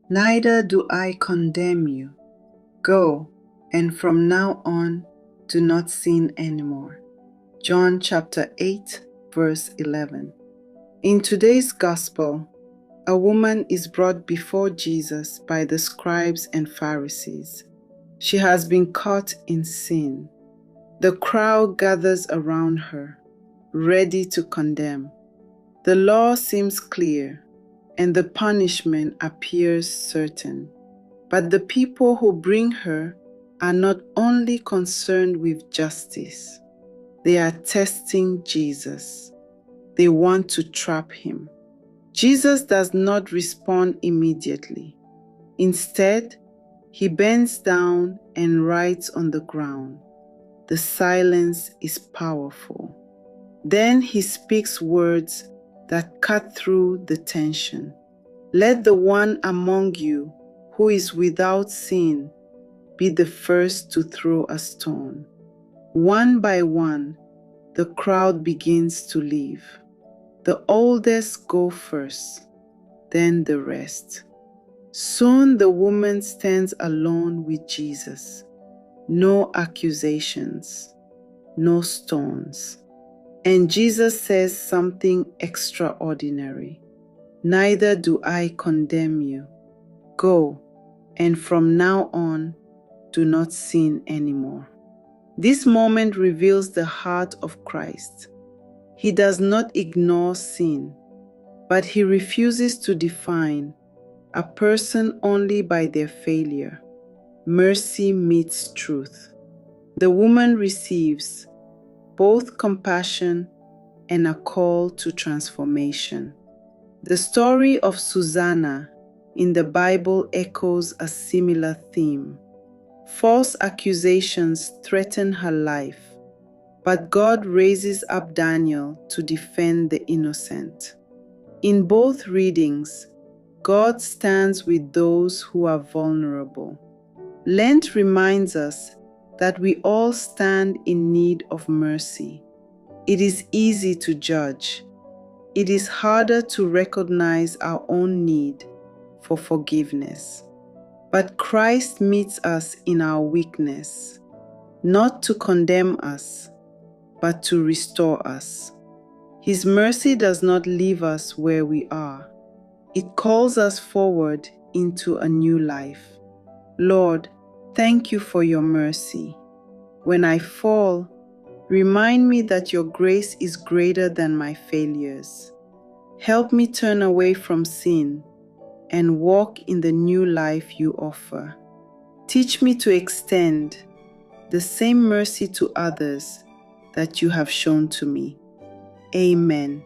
Neither do I condemn you. Go, and from now on, do not sin anymore. John chapter 8, verse 11. In today's gospel, a woman is brought before Jesus by the scribes and Pharisees. She has been caught in sin. The crowd gathers around her, ready to condemn. The law seems clear, and the punishment appears certain. But the people who bring her are not only concerned with justice, they are testing Jesus. They want to trap him. Jesus does not respond immediately. Instead, he bends down and writes on the ground. The silence is powerful. Then he speaks words that cut through the tension. Let the one among you who is without sin be the first to throw a stone. One by one, the crowd begins to leave. The oldest go first, then the rest. Soon the woman stands alone with Jesus. No accusations, no stones. And Jesus says something extraordinary. Neither do I condemn you. Go, and from now on, do not sin anymore. This moment reveals the heart of Christ. He does not ignore sin, but he refuses to define a person only by their failure. Mercy meets truth. The woman receives both compassion and a call to transformation. The story of Susanna in the Bible echoes a similar theme. False accusations threaten her life, but God raises up Daniel to defend the innocent. In both readings, God stands with those who are vulnerable. Lent reminds us that we all stand in need of mercy. It is easy to judge. It is harder to recognize our own need for forgiveness. But Christ meets us in our weakness, not to condemn us, but to restore us. His mercy does not leave us where we are. It calls us forward into a new life. Lord, thank you for your mercy. When I fall, remind me that your grace is greater than my failures. Help me turn away from sin and walk in the new life you offer. Teach me to extend the same mercy to others that you have shown to me. Amen.